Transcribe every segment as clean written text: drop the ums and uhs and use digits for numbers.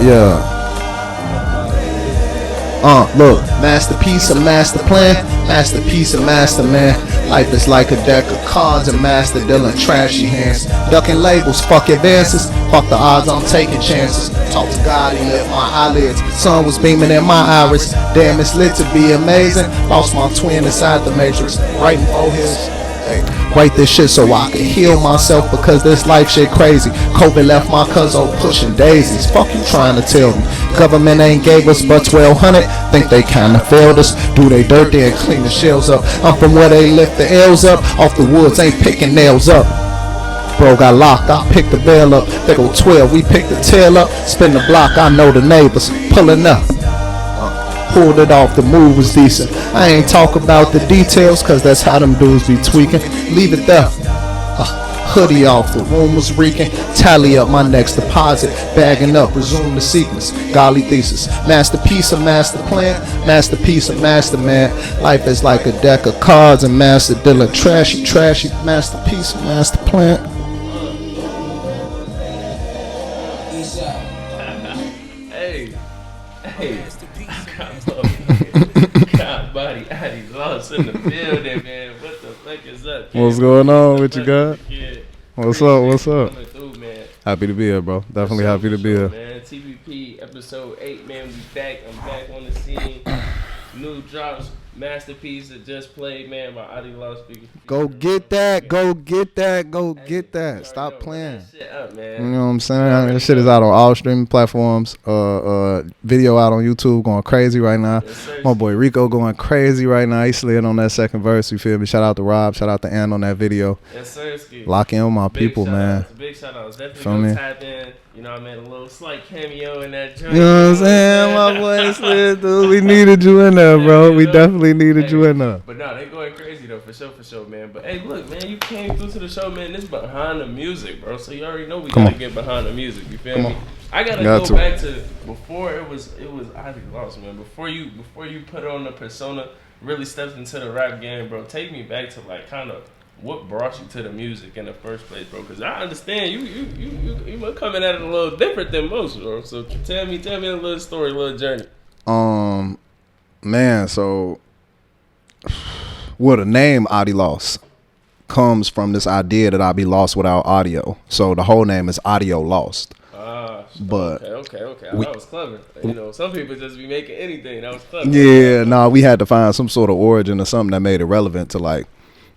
Yeah. Look, masterpiece or master plan, masterpiece or master man. Life is like a deck of cards and master dealing trashy hands. Ducking labels, fuck advances, fuck the odds, I'm taking chances. Talk to God, he lit my eyelids, sun was beaming in my iris. Damn, it's lit to be amazing. Lost my twin inside the matrix, writing for his. Write this shit so I can heal myself because this life shit crazy. COVID left my cousin pushing daisies. Fuck you trying to tell me? Government ain't gave us but 1,200. Think they kinda failed us. Do they dirt there and clean the shells up? I'm from where they lift the L's up. Off the woods, ain't picking nails up. Bro got locked, I picked the bail up. They go 12, we picked the tail up. Spin the block, I know the neighbors. Pulling up. Pulled it off, the move was decent. I ain't talk about the details, cause that's how them dudes be tweaking. Leave it there. Hoodie off, the room was reeking. Tally up my next deposit. Bagging up, resume the sequence. Golly thesis. Masterpiece or master plan. Masterpiece or master man. Life is like a deck of cards and master dealer. Trashy, trashy. Masterpiece or master plan. Hey. God body, Addy lost in the building, man. What the fuck is up? Kid? What's going on with you, God? What's up? What's up? Through, man. Happy to be here, bro. Definitely happy to be here. Man, TVP episode 8, man. We back. I'm back on the scene. New drops. Masterpiece that just played, man, by Adi Loudspeaker. Go get that. Go get that. Go get that. Stop playing. That shit up, man. You know what I'm saying? That shit is out on all streaming platforms. Video out on YouTube going crazy right now. Yes, My boy Rico going crazy right now. He slid on that second verse. You feel me? Shout out to Rob. Shout out to Ann on that video. Yes, sir. Lock in with my people, man. Big shout outs. Definitely Feel gonna me? tap in. You know, I made a little slight cameo in that joint. You know what I'm saying? My boy slid, dude. We needed you in there, bro. We definitely needed you in there. But no, they going crazy though, for sure, man. But hey, look, man, you came through to the show, man. This behind the music, bro. So you already know we gotta get behind the music. You feel me? I gotta go back to before it was Ivy Lost, man. Before you put on the persona, really stepped into the rap game, bro. Take me back to like kind of what brought you to the music in the first place, bro? Because I understand you were coming at it a little different than most, bro. So tell me a little story, a little journey. Man, so well, the name Adi Lost comes from this idea that I'll be lost without audio. So the whole name is Audio Lost. But okay. That was clever. You know, some people just be making anything. That was clever. Yeah, we had to find some sort of origin or something that made it relevant to like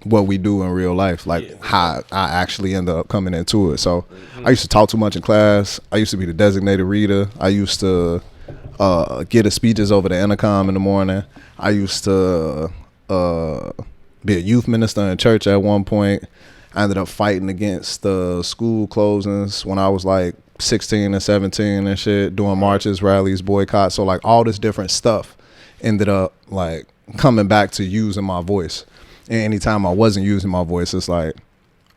what we do in real life, like how I actually end up coming into it. So I used to talk too much in class. I used to be the designated reader. I used to get the speeches over the intercom in the morning. I used to be a youth minister in church at one point. I ended up fighting against the school closings when I was like 16 and 17 and shit, doing marches, rallies, boycotts. So like all this different stuff ended up like coming back to using my voice. And anytime I wasn't using my voice, it's like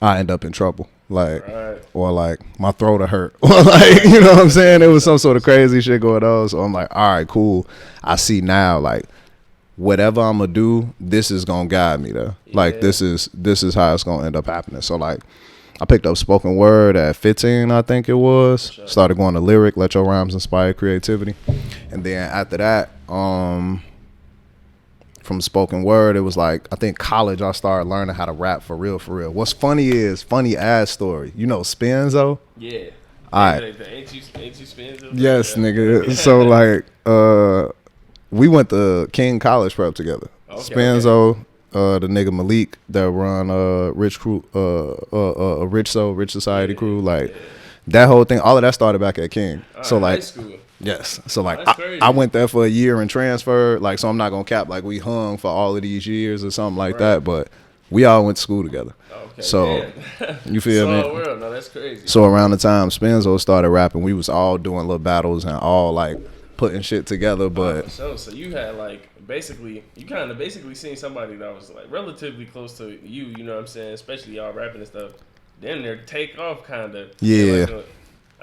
I end up in trouble, like, or like my throat will hurt, or like, you know what I'm saying? It was some sort of crazy shit going on. So I'm like, all right, cool. I see now, like, whatever I'm gonna do, this is gonna guide me there. Like, this is how it's gonna end up happening. So like, I picked up spoken word at 15, I think it was. Started going to lyric, let your rhymes inspire creativity, and then after that, from spoken word, it was like, I think college, I started learning how to rap for real. What's funny is, funny ass story. You know Spenzo? Yeah. All right. Ain't you Spenzo? Yes, nigga. So like, we went to King College Prep together. Okay, Spenzo, the nigga Malik that run Rich Crew, Rich Society crew, like that whole thing, all of that started back at King. So like, high school. Yes. So like I went there for a year and transferred. Like, so I'm not gonna cap like we hung for all of these years or something like that, but we all went to school together. Okay. So you feel me? World. No, that's crazy. So around the time Spenzo started rapping, we was all doing little battles and all like putting shit together. But so you had like you kind of basically seen somebody that was like relatively close to you. You know what I'm saying? Especially y'all rapping and stuff. Then their take off kind of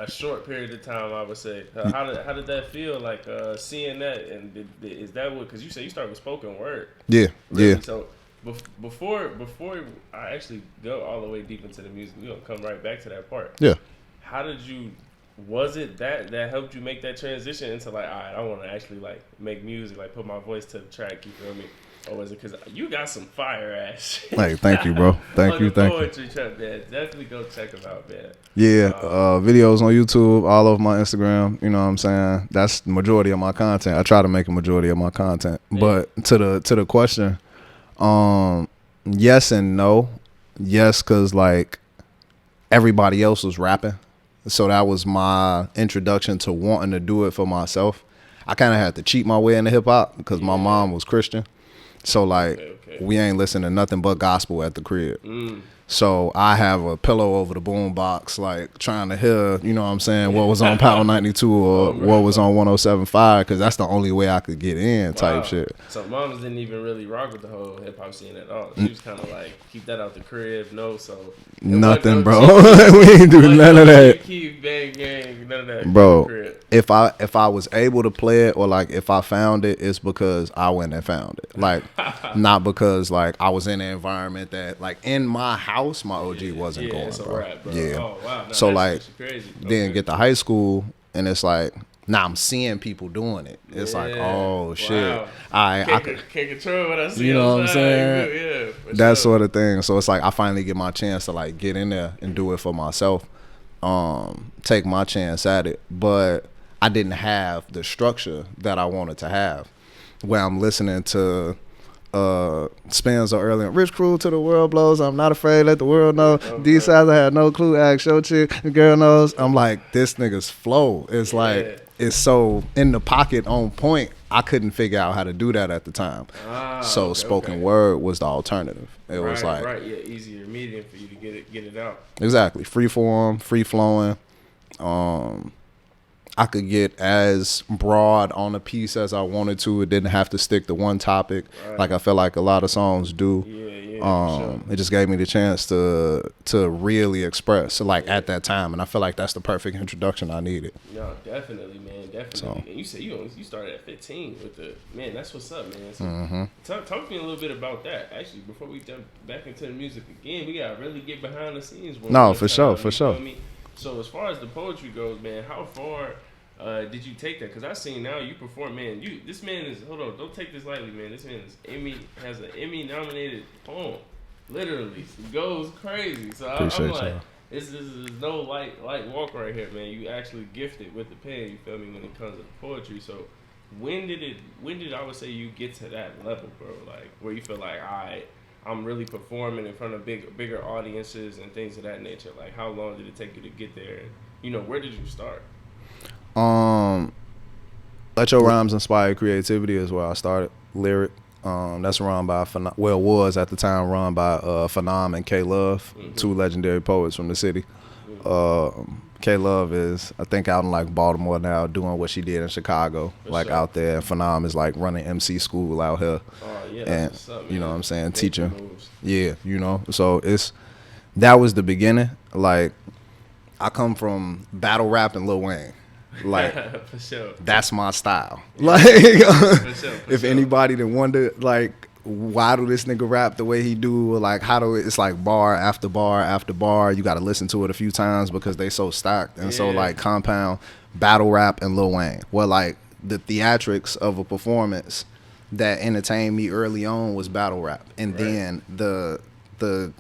a short period of time, I would say. How did that feel, like seeing that? And is that what? Because you said you started with spoken word. Yeah, really? Yeah. So before I actually go all the way deep into the music, we're gonna come right back to that part. Yeah. How did you was it that helped you make that transition into like, all right, I want to actually like make music, like put my voice to the track, you feel me? Or was it because you got some fire ass shit? Hey, thank you, bro. Thank you. Poetry track, man. Definitely go check them out, man. Yeah, videos on YouTube, all over my Instagram. You know what I'm saying? That's the majority of my content. I try to make a majority of my content. Yeah. But to the question, yes and no. Yes, because like everybody else was rapping. So that was my introduction to wanting to do it for myself. I kind of had to cheat my way into hip hop because my mom was Christian. So like we ain't listening to nothing but gospel at the crib. So I have a pillow over the boom box, like trying to hear, you know what I'm saying, what was on Power 92 or what was on 107.5, because that's the only way I could get in type shit. So moms didn't even really rock with the whole hip hop scene at all. She was kind of like, keep that out the crib, so. Nothing, bro. We ain't do none of that. Keep bang gang, none of that. Bro, if I was able to play it or like if I found it, it's because I went and found it. Like, not because like I was in an environment that like in my house, my OG wasn't going, bro. Rap, bro. Yeah. Oh, wow. No, so like, crazy. Then get to high school and it's like, now I'm seeing people doing it. It's like, oh shit, I can't control what I see. You know what I'm saying? Yeah, that sort of thing. So it's like I finally get my chance to like get in there and do it for myself. Take my chance at it, but I didn't have the structure that I wanted to have. Where I'm listening to Spencer early on, Rich Crew to the world blows, I'm not afraid, let the world know. These sides I had no clue, ask your chick, the girl knows. I'm like, this nigga's flow is like, it's so in the pocket on point. I couldn't figure out how to do that at the time. So spoken word was the alternative. It was like easier medium for you to get it out. Exactly. Free form, free flowing. I could get as broad on a piece as I wanted to. It didn't have to stick to one topic like I feel like a lot of songs do. Sure. It just gave me the chance to really express, so like at that time, and I feel like that's the perfect introduction I needed. No, definitely, man, definitely. So, and you said you started at 15 with the man. That's what's up, man. So talk to me a little bit about that. Actually, before we jump back into the music again, we gotta really get behind the scenes. No, for sure. So as far as the poetry goes, man, how far did you take that? Because I seen now you perform, man. This man is, hold on, don't take this lightly, man. This man has an Emmy nominated poem. Literally, it goes crazy. So I'm like, this is no light walk right here, man. You actually gifted with the pen. You feel me when it comes to poetry. So when did I would say you get to that level, bro? Like where you feel like, all right, I'm really performing in front of bigger audiences and things of that nature. Like how long did it take you to get there? And, where did you start? Let Your Rhymes Inspire Creativity is where I started. Lyric. That's run by was at the time run by Phenom and K Love, two legendary poets from the city. K Love is I think out in like Baltimore now doing what she did in Chicago, out there. And Phenom is like running MC school out here. And what's up, you know what I'm saying, teaching. Yeah, So that was the beginning. Like I come from battle rap and Lil Wayne. Like for sure. That's my style. Like if anybody that wonder like why do this nigga rap the way he do, or like it's like bar after bar after bar. You gotta listen to it a few times because they so stacked. And so like compound, battle rap and Lil Wayne. Well, like the theatrics of a performance that entertained me early on was battle rap. And then the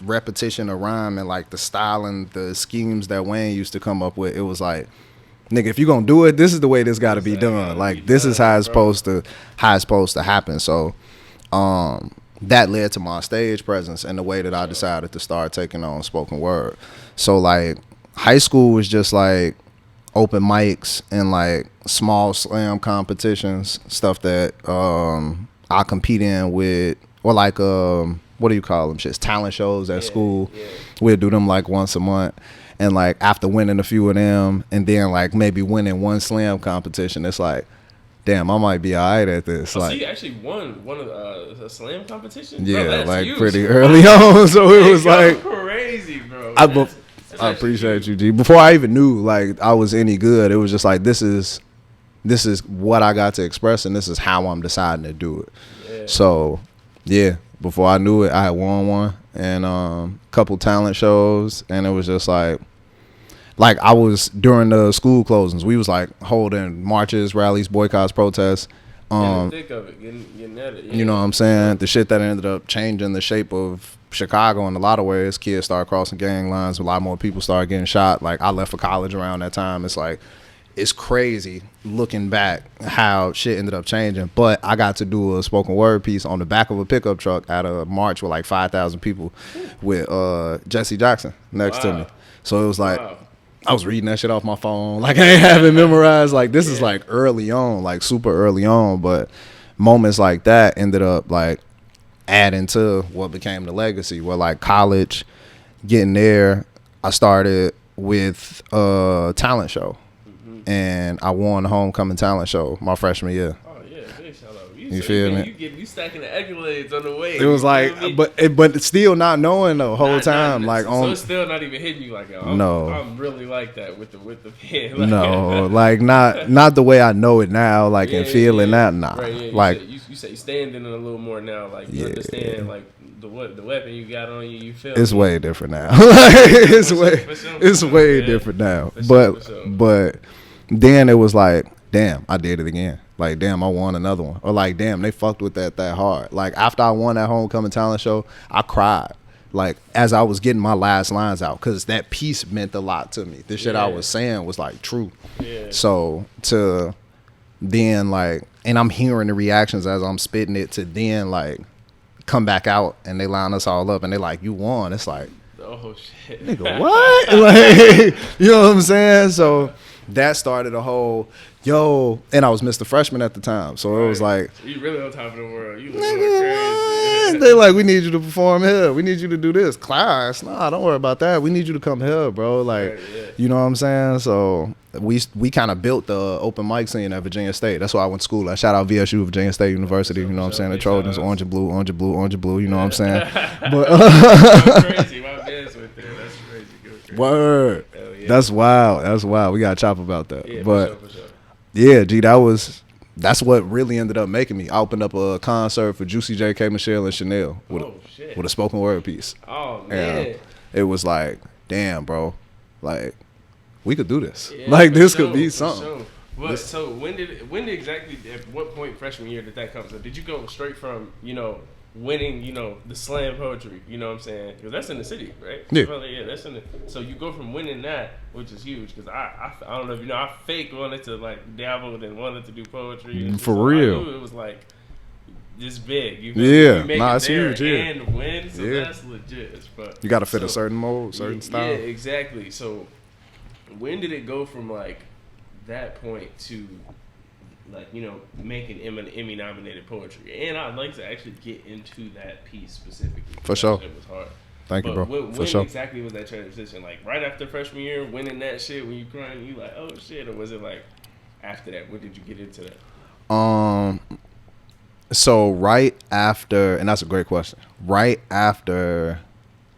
repetition of rhyme and like the style and the schemes that Wayne used to come up with, it was like, nigga, if you gonna do it, this is the way this gotta be done. Like this is how it's supposed to happen. So that led to my stage presence and the way that I decided to start taking on spoken word. So like high school was just like open mics and like small slam competitions, stuff that I compete in with, or like what do you call them? Shits, talent shows at school. We'd do them like once a month. And like after winning a few of them and then like maybe winning one slam competition, it's like, damn, I might be all right at this. So like you actually won one of a slam competition? Yeah, bro, like huge. Pretty early on. So it was like crazy, bro. I appreciate you, G. Before I even knew like I was any good, it was just like this is what I got to express and this is how I'm deciding to do it. Yeah. So yeah, before I knew it, I had won one and couple talent shows, and it was just like like I was during the school closings. We was like holding marches, rallies, boycotts, protests. In the thick of it, getting at it. Yeah. You know what I'm saying? The shit that ended up changing the shape of Chicago in a lot of ways. Kids started crossing gang lines. A lot more people started getting shot. Like I left for college around that time. It's like, it's crazy looking back how shit ended up changing. But I got to do a spoken word piece on the back of a pickup truck at a march with like 5,000 people with Jesse Jackson next to me. So it was like, I was reading that shit off my phone. Like I ain't have it memorized. Like this is like early on, like super early on. But moments like that ended up like adding to what became the legacy. Where like college, getting there, I started with a talent show. And I won the homecoming talent show my freshman year. Oh yeah, big shout out. You feel me? You stacking the accolades on the way. It was like, but still not knowing the whole time, like so it's still not even hitting you like, yo, I'm really like that with the pen. Like, no, like not the way I know it now, like and feeling that. Nah, right, like you say standing a little more now, like you understand, like the weapon you got on you. You feel it's way different now. It's way different now. But. Then it was like, damn, I did it again. Like, damn, I won another one. Or like, damn, they fucked with that hard. Like, after I won that homecoming talent show, I cried. Like, as I was getting my last lines out, because that piece meant a lot to me. The shit I was saying was, like, true. Yeah. So, to then, like, and I'm hearing the reactions as I'm spitting it, to then, like, come back out, and they line us all up, and they like, you won. It's like, oh, shit. Nigga, what? Like, you know what I'm saying? So... that started a whole, and I was Mr. Freshman at the time. So it was like, so you really on top of the world. You look crazy. They like, we need you to perform here. We need you to do this. Class, nah, don't worry about that. We need you to come here, bro. Like, you know what I'm saying? So we kind of built the open mic scene at Virginia State. That's why I went to school. I shout out VSU, Virginia State University. You know what I'm saying? The Trojans, orange and blue, orange and blue, orange and blue. You know what I'm saying? But crazy. My man's with there. That's crazy. Word. That's wild. That's wild. We got to chop about that. Yeah, but for sure. Yeah, G, that's what really ended up making me. I opened up a concert for Juicy J, K. Michelle, and Chanel with a spoken word piece. Oh man. And it was like, damn, bro, like we could do this. Yeah, like this could be something. Sure. Well, so when did exactly, at what point freshman year did that come? So did you go straight from, winning, the slam poetry, you know what I'm saying? Because that's in the city, right? Yeah. Well, yeah, that's in the. So you go from winning that, which is huge, because I don't know if you know, I fake wanted to like dabble and wanted to do poetry. And for so real. I knew it was like this big. You it's huge. Yeah. And win, so that's legit as fuck. You got to fit a certain mold, certain style. Yeah, exactly. So when did it go from like that point to like, making Emmy nominated poetry? And I'd like to actually get into that piece specifically. For sure. It was hard. Thank you, bro. When exactly was that transition? Like right after freshman year, winning that shit, when you crying, you like, oh shit, or was it like after that? When did you get into that? So right after, and that's a great question. Right after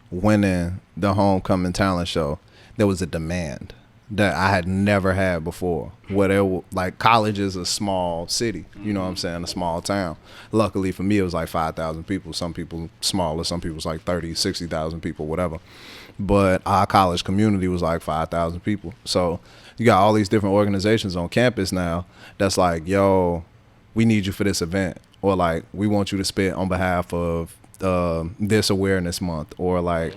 winning the homecoming talent show, there was a demand that I had never had before. Where there were, like, college is a small city, you know what I'm saying, a small town. Luckily for me, it was like 5,000 people. Some people smaller, some people's like 30, 60,000 people, whatever. But our college community was like 5,000 people. So you got all these different organizations on campus now that's like, yo, we need you for this event. Or like, we want you to spit on behalf of this awareness month. Or like,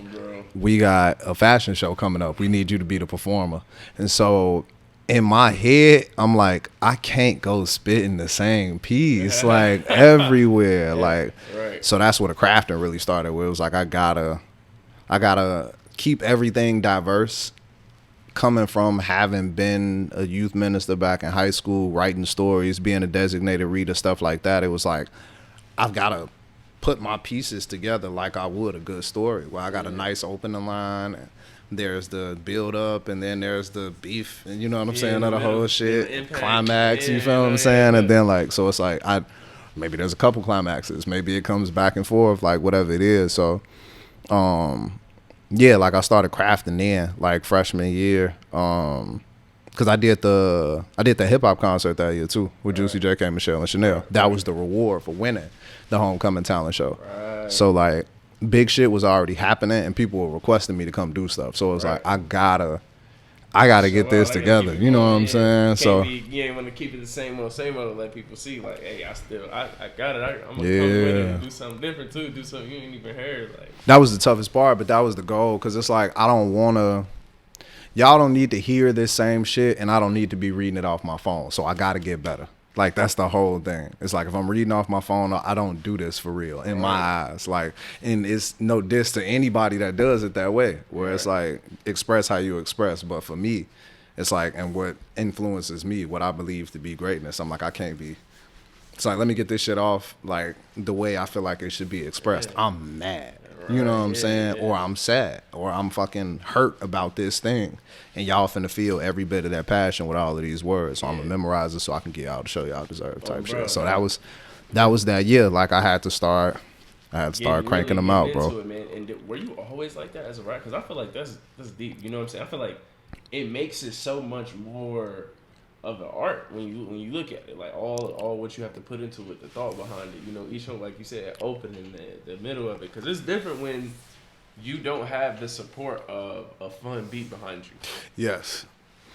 we got a fashion show coming up. We need you to be the performer. And so in my head, I'm like, I can't go spit in the same piece, like everywhere. So that's where the crafting really started, where it was like, I gotta keep everything diverse. Coming from having been a youth minister back in high school, writing stories, being a designated reader, stuff like that, it was like, I've got to put my pieces together like I would a good story, where I got a nice opening line, and there's the build up, and then there's the beef, and you know what I'm saying, of the whole shit, climax, you feel what I'm saying, and then like, so it's like, maybe there's a couple climaxes, maybe it comes back and forth, like whatever it is. So yeah, like I started crafting then, like freshman year, because I did the hip hop concert that year too with Juicy J, K, Michelle, and Chanel. That was the reward for winning the homecoming talent show. So like, big shit was already happening, and people were requesting me to come do stuff. So it was like, I I gotta get this together. You know what I'm saying? So you ain't want to keep it the same old, let people see like, hey, I got it. I'm gonna come with it and do something different too. Do something you ain't even heard. Like that was the toughest part, but that was the goal because it's like I don't want to. Y'all don't need to hear this same shit, and I don't need to be reading it off my phone. So I gotta get better. Like that's the whole thing. It's like if I'm reading off my phone, I don't do this for real in my eyes. Like, and it's no diss to anybody that does it that way. Where it's like express how you express. But for me, it's like, and what influences me, what I believe to be greatness. I'm like, I can't be. It's like let me get this shit off like the way I feel like it should be expressed. I'm mad. You know what I'm saying? Or I'm sad. Or I'm fucking hurt about this thing. And y'all finna feel every bit of that passion with all of these words. So I'm gonna memorize it so I can get out to show y'all deserve type shit. So that was that year. Like I had to start cranking really them out, bro. It, man. And were you always like that as a rapper? Because I feel like that's deep. You know what I'm saying? I feel like it makes it so much more of the art when you look at it, like all what you have to put into it, the thought behind it. You know, each one, like you said, opening the middle of it, because it's different when you don't have the support of a fun beat behind you. Yes.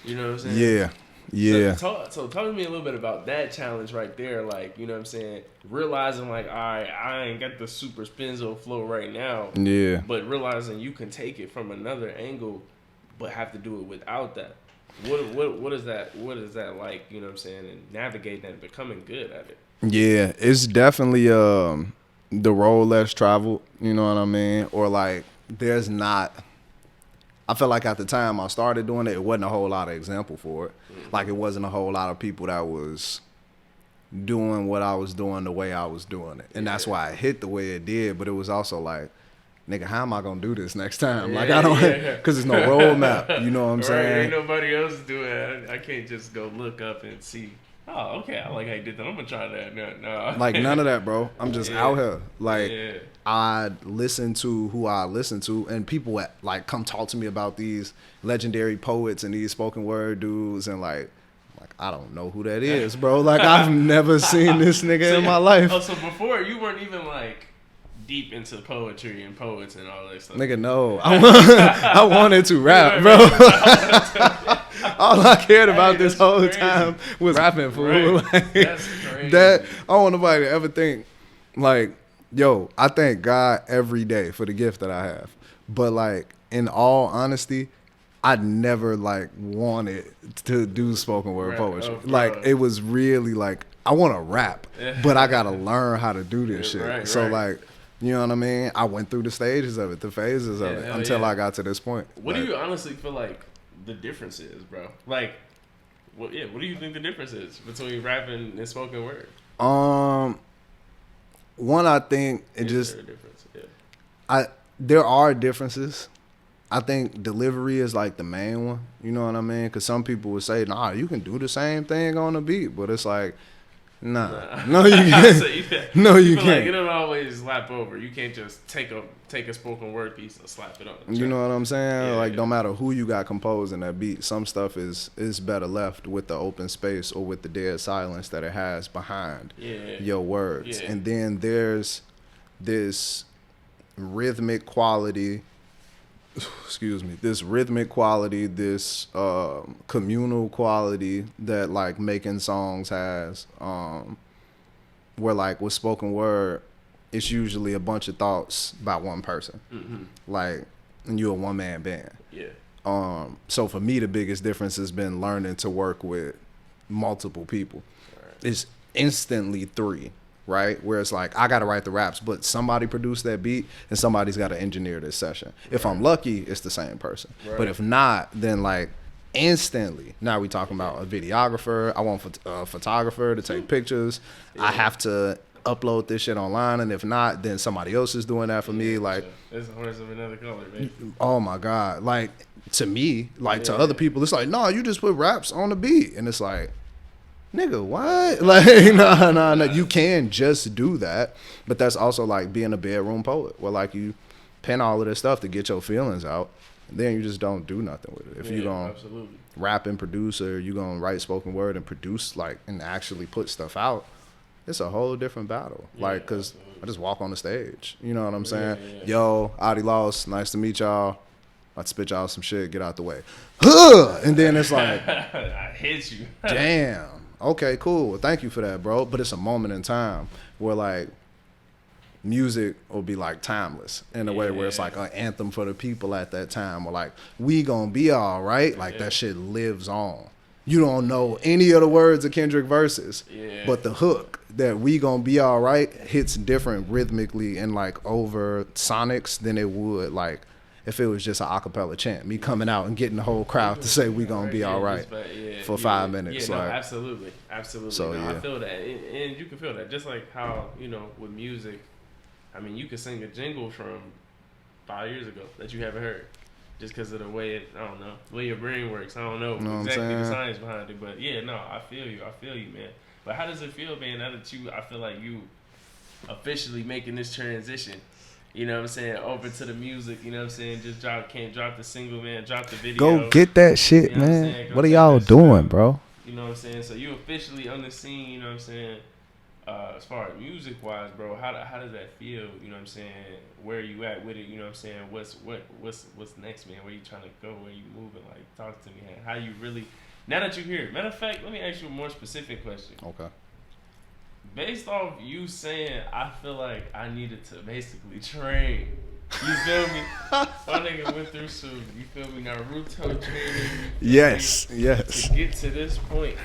You know what I'm saying? Yeah. So talk to me a little bit about that challenge right there. Like, you know what I'm saying? Realizing like, all right, I ain't got the super spinzo flow right now. Yeah. But realizing you can take it from another angle, but have to do it without that. What is that like, you know what I'm saying, and navigating that and becoming good at it? Yeah, it's definitely the road less traveled, you know what I mean? Or like there's not, I feel like at the time I started doing it wasn't a whole lot of example for it. Mm-hmm. Like it wasn't a whole lot of people that was doing what I was doing the way I was doing it. And that's why it hit the way it did, but it was also like, nigga, how am I gonna do this next time? Like I don't, cause there's no roadmap. You know what I'm saying? Ain't nobody else doing it. I can't just go look up and see. Oh, okay, I like how you did that. I'm gonna try that. No. Like none of that, bro. I'm just out here. Like I listen to who I listen to, and people like come talk to me about these legendary poets and these spoken word dudes, and like I don't know who that is, bro. Like I've never seen this nigga in my life. Oh, so before you weren't even like deep into poetry and poets and all that stuff. Nigga, no. I wanted to rap, bro. All I cared about this whole time was rapping, fool. Right. Like, that's crazy. That I don't want nobody to ever think, like, yo, I thank God every day for the gift that I have. But like, in all honesty, I never like wanted to do spoken word poetry. Like it was really like I want to rap, but I gotta learn how to do this shit. So like. You know what I mean? I went through the stages of it, the phases of it, until I got to this point. What do you honestly feel like the difference is, bro? Like, what do you think the difference is between rapping and spoken word? One, I think it just there a difference? There are differences. I think delivery is like the main one. You know what I mean? Because some people would say, "Nah, you can do the same thing on the beat," but it's like. Nah. No, you can't. No, you can't. Like, it'll always lap over. You can't just take a spoken word piece and slap it on. You know what I'm saying? Like, no matter who you got composing that beat, some stuff is better left with the open space or with the dead silence that it has behind your words. And then there's this rhythmic quality. Excuse me, this rhythmic quality, this communal quality that like making songs has, where like with spoken word, it's usually a bunch of thoughts by one person. Mm-hmm. Like, and you're a one-man band. Yeah. So for me, the biggest difference has been learning to work with multiple people. Right. It's instantly three. Right? Where it's like, I got to write the raps, but somebody produced that beat and somebody's got to engineer this session. Right. If I'm lucky, it's the same person. Right. But if not, then like instantly, now we talking about a videographer. I want a photographer to take pictures. Yeah. I have to upload this shit online. And if not, then somebody else is doing that for me. Like, it's a horse of another color, man. Oh my God. Like to me, like to other people, it's like, no, you just put raps on the beat. And it's like, nigga, what? Like, no. You can just do that. But that's also like being a bedroom poet where like you pen all of this stuff to get your feelings out. And then you just don't do nothing with it. If you're going to rap and produce or you're going to write spoken word and produce like and actually put stuff out, it's a whole different battle. Like, because I just walk on the stage. You know what I'm saying? Yo, Adi Lost, nice to meet y'all. I spit y'all some shit, get out the way. Huh! And then it's like, I hit you. damn. Okay, cool. Well, thank you for that, bro. But it's a moment in time where like music will be like timeless in a way where it's like an anthem for the people at that time, or like we gonna be all right. Like that shit lives on. You don't know any of the words of Kendrick verses, but the hook that we gonna be all right hits different rhythmically and like over sonics than it would like if it was just an acapella chant. Me coming out and getting the whole crowd to say we gonna be all right for 5 minutes. Yeah, no, like, absolutely. So, no, I feel that, and you can feel that. Just like how with music, I mean, you could sing a jingle from 5 years ago that you haven't heard. Just because of the way the way your brain works. I don't know exactly the science behind it, but yeah, no, I feel you, man. But how does it feel, man? Now that I feel like you officially making this transition. You know what I'm saying? Over to the music. You know what I'm saying? Just can't drop the single, man. Drop the video. Go get that shit, man. What are y'all doing, bro? You know what I'm saying? So you officially on the scene. You know what I'm saying? As far as music wise, bro, how does that feel? You know what I'm saying? Where are you at with it? You know what I'm saying? What's next, man? Where you trying to go? Where you moving? Like, talk to me, man. How you really? Now that you're here, matter of fact, let me ask you a more specific question. Okay. Based off you saying, I feel like I needed to basically train. You feel me? My nigga went through some, you feel me, Naruto training. Yes. To get to this point.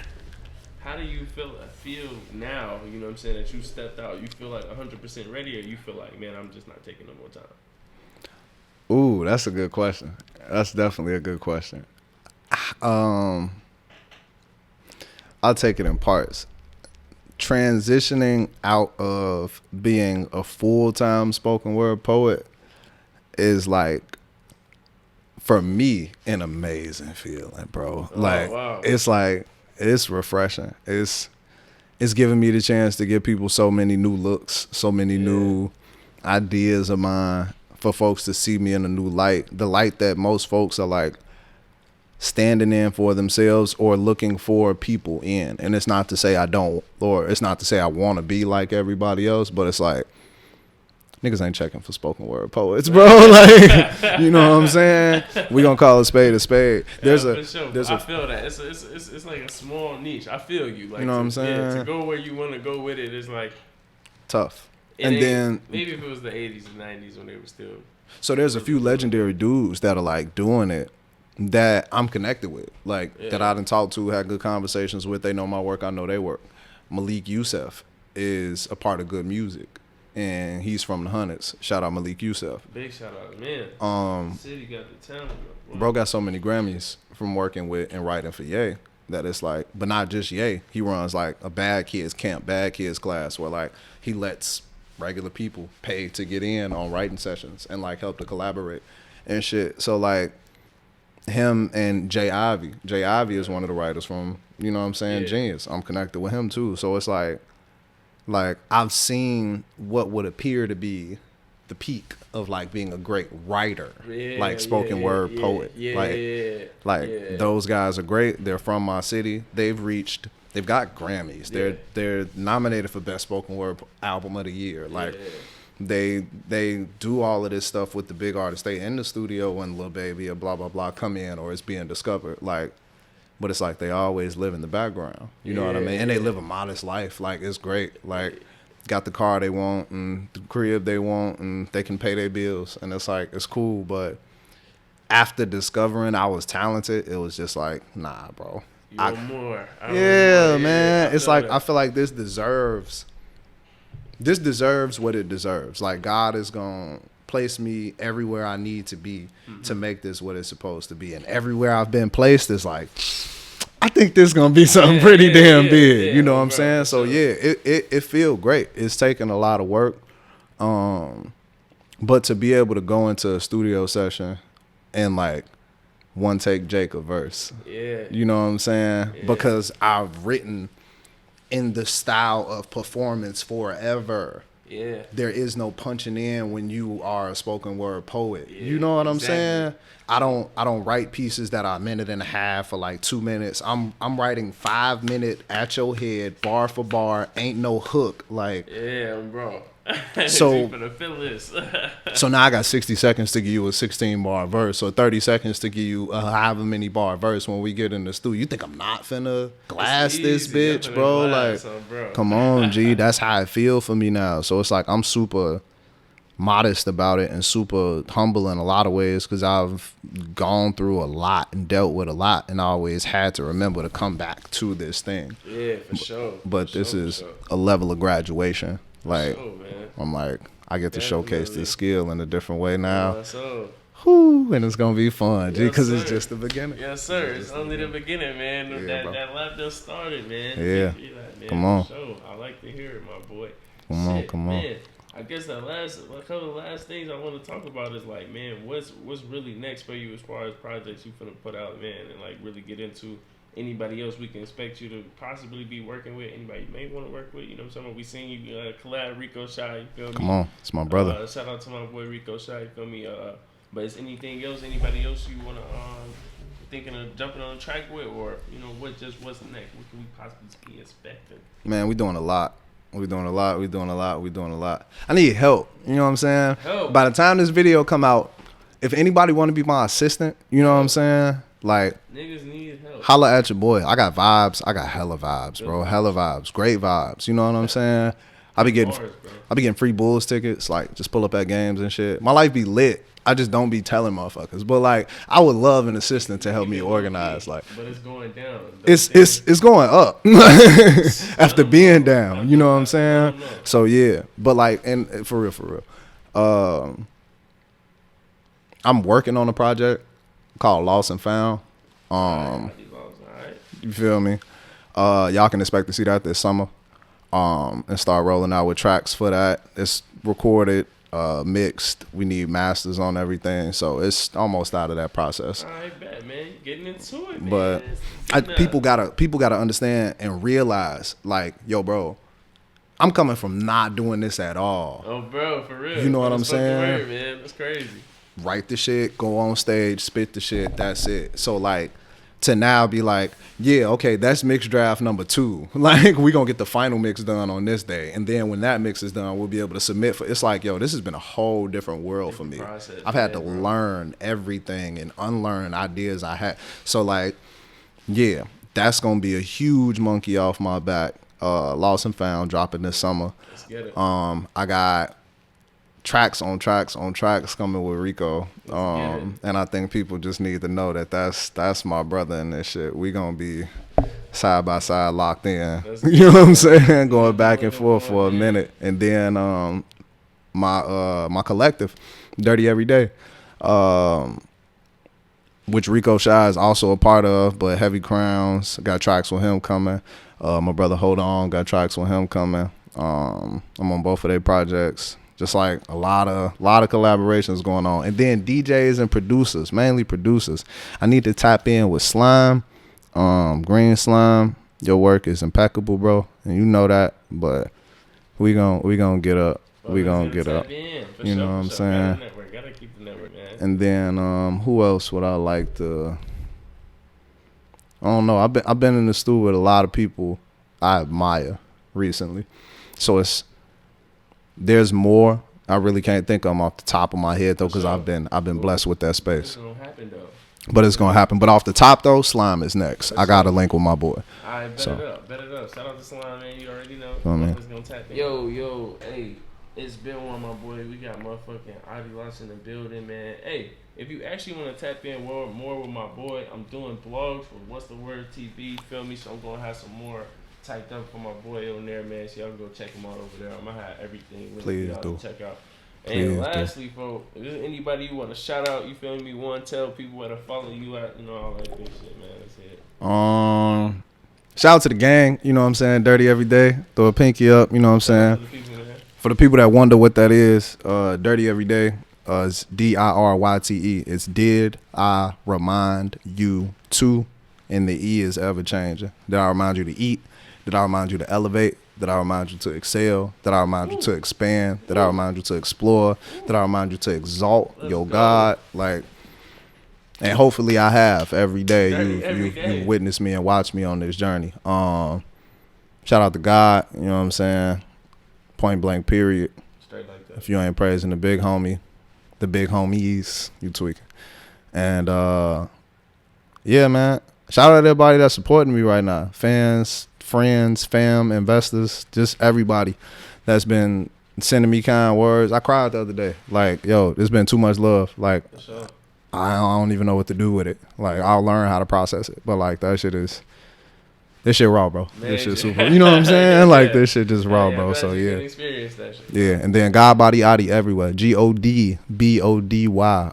How do you feel now, you know what I'm saying, that you stepped out? You feel like 100% ready, or you feel like, man, I'm just not taking no more time? Ooh, that's a good question. That's definitely a good question. I'll take it in parts. Transitioning out of being a full-time spoken word poet is like, for me, an amazing feeling, bro. Wow. It's refreshing. It's giving me the chance to give people so many new looks, so many new ideas of mine, for folks to see me in a new light. The light that most folks are like standing in for themselves or looking for people in. And it's not to say I don't, or it's not to say I want to be like everybody else, but it's like, niggas ain't checking for spoken word poets, bro. Like, you know what I'm saying? We gonna call a spade a spade. I feel that it's like a small niche. I feel you. Like, you know what I'm saying? Yeah, to go where you want to go with it is like tough. And then maybe if it was the 80s and 90s when they were still. So there's a few legendary dudes that are like doing it that I'm connected with, like that I done talked to, had good conversations with. They know my work, I know they work. Malik Youssef is a part of Good Music, and he's from the Hundreds. Shout out Malik Youssef. Big shout out, man. City got the talent. Bro got so many Grammys from working with and writing for Ye that it's like, but not just Ye. He runs like a bad kids camp, bad kids class, where like he lets regular people pay to get in on writing sessions and like help to collaborate and shit. So like him and Jay Ivy. Jay Ivy is one of the writers from, you know what I'm saying, Genius. I'm connected with him too. So it's like I've seen what would appear to be the peak of like being a great writer, like spoken word poet. Those guys are great. They're from my city. They've got Grammys. They're nominated for Best Spoken Word Album of the Year. Like they do all of this stuff with the big artists. They in the studio when Lil Baby or blah blah blah come in or it's being discovered. Like, but it's like they always live in the background. You know what I mean? And they live a modest life. Like, it's great. Like, got the car they want and the crib they want, and they can pay their bills. And it's like, it's cool. But after discovering I was talented, it was just like, nah, bro. You want more. Man. It's like, I feel like this deserves what it deserves. Like, God is going to place me everywhere I need to be to make this what it's supposed to be. And everywhere I've been placed is like, I think this is going to be something pretty damn big. You know what I'm saying? So, it feels great. It's taken a lot of work. But to be able to go into a studio session and, like, one take Jake a verse. You know what I'm saying? Because I've written in the style of performance forever. There is no punching in when you are a spoken word poet. You know what I'm saying? I don't write pieces that are a minute and a half or like 2 minutes. I'm writing 5 minute at your head, bar for bar, ain't no hook. Like, bro. So for the feel this. So now I got 60 seconds to give you a 16 bar verse, or 30 seconds to give you a however many bar verse when we get in the studio. You think I'm not finna glass this bitch, bro? Like, bro. Come on, G. That's how I feel for me now. So it's like I'm super modest about it and super humble in a lot of ways because I've gone through a lot and dealt with a lot, and I always had to remember to come back to this thing. Yeah, for sure. But this is a level of graduation. Like, man. I'm like, I get to showcase this skill in a different way now. So. Whew, and it's gonna be fun, G, because it's just the beginning. Yes, sir. It's only the beginning, man. Yeah, that lap just started, man. Yeah. Man, come on. I like to hear it, my boy. Come on. Man, I guess a couple of last things I want to talk about is like, man, what's really next for you as far as projects you finna put out, man, and like really get into anybody else we can expect you to possibly be working with, anybody you may want to work with, you know what I'm saying? We seen you collab Rico Shy, you feel me? Come on, it's my brother. Shout out to my boy Rico Shy, you feel me? But is anything else, anybody else you want to thinking of jumping on the track with, or you know what's next? What can we possibly be expecting? Man, we doing a lot. We doing a lot. I need help. You know what I'm saying? Help. By the time this video come out, if anybody want to be my assistant, you know what I'm saying? Like, niggas need help. Holla at your boy. I got vibes. I got hella vibes, bro. Hella vibes. Great vibes. You know what I'm saying? I be getting free Bulls tickets. Like, just pull up at games and shit. My life be lit. I just don't be telling motherfuckers. But like, I would love an assistant to help me organize. Like, but it's going down. It's going up after being down. You know what I'm saying? So yeah. But like, and for real. I'm working on a project called Lost and Found. You feel me? Y'all can expect to see that this summer. And start rolling out with tracks for that. It's recorded. Mixed. We need masters on everything, so it's almost out of that process. I bet, man. Getting into it, man. But people gotta understand and realize, like, yo, bro, I'm coming from not doing this at all. Oh, bro, for real. You know what I'm saying? Word, man. That's crazy. Write the shit, go on stage, spit the shit. That's it. So like, to now be like, yeah, okay, that's mix draft number 2. Like, we gonna get the final mix done on this day, and then when that mix is done, we'll be able to submit for. It's like, yo, this has been a whole different world for me. I've had to learn everything and unlearn ideas I had. So like, yeah, that's gonna be a huge monkey off my back. Lost and Found dropping this summer. Let's get it. I got tracks on tracks coming with Rico. And I think people just need to know that that's my brother in this shit. We gonna be side by side locked in. You know what I'm saying? Going back and forth for a minute. And then my collective, Dirty Every Day, which Rico Shy is also a part of, but Heavy Crowns, got tracks with him coming. My brother Hold On, got tracks with him coming. I'm on both of their projects. Just like a lot of collaborations going on. And then DJs and producers, mainly producers. I need to tap in with Slime, Green Slime. Your work is impeccable, bro. And you know that. But we gonna get up. We gonna get up. You know what I'm saying? Gotta keep the network, man. And then who else would I like to? I don't know. I've been in the studio with a lot of people I admire recently. So there's more. I really can't think of them off the top of my head though, because I've been blessed with that space. It's gonna happen though. But it's gonna happen. But off the top though, Slime is next. I got a link with my boy. Alright, bet it up. Shout out to Slime, man. You already know. Gonna tap in. Yo, hey, it's been one, my boy. We got motherfucking Ivy Lots in the building, man. Hey, if you actually want to tap in more with my boy, I'm doing blogs for What's the Word TV. Feel me? So I'm gonna have some more typed up for my boy on there, man. So y'all can go check him out over there. I'm gonna have everything. Please do. Check out. And lastly, folks, if there's anybody you want to shout out, you feel me? Want to tell people where to follow you at, you know, all that good shit, man. That's it. Shout out to the gang, you know what I'm saying? Dirty Every Day. Throw a pinky up, you know what I'm saying? For the people that wonder what that is, Dirty Every Day is DIRYTE. It's Did I Remind You To, and the E is ever changing. Did I remind you to eat? Did I remind you to elevate? Did I remind you to excel? Did I remind you to expand? Did I remind you to explore? Did I remind you to exalt your God? Like, and hopefully I have every day. You witnessed me and watched me on this journey. Shout out to God, you know what I'm saying? Point blank period. If you ain't praising the big homie, the big homies, you tweaking. And yeah, man. Shout out to everybody that's supporting me right now. Fans, friends, fam, investors, just everybody that's been sending me kind words. I cried the other day. Like, yo, there's been too much love. Like, sure. I don't even know what to do with it. Like, I'll learn how to process it. But like, this shit raw, bro. Man, this shit super. You know what I'm saying? Like, this shit just raw, bro. So yeah. Experience that shit. Yeah, and then God Body Adi everywhere. GODBODY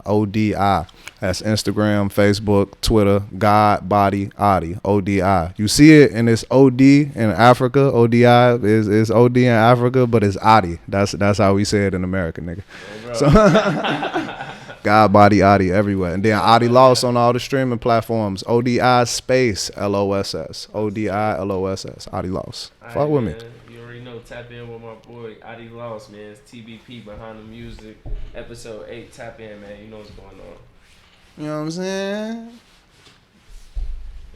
ODI. That's Instagram, Facebook, Twitter. God Body Adi ODI. You see it, and it's OD in Africa. ODI is OD in Africa, but it's Adi. That's how we say it in America, nigga. Oh, so God Body Adi everywhere, and then Adi Loss on all the streaming platforms. ODI space LOSS. ODI LOSS. Adi Loss. Fuck with me. You already know. Tap in with my boy Adi Loss, man. It's TBP Behind the Music, episode 8. Tap in, man. You know what's going on. You know what I'm saying?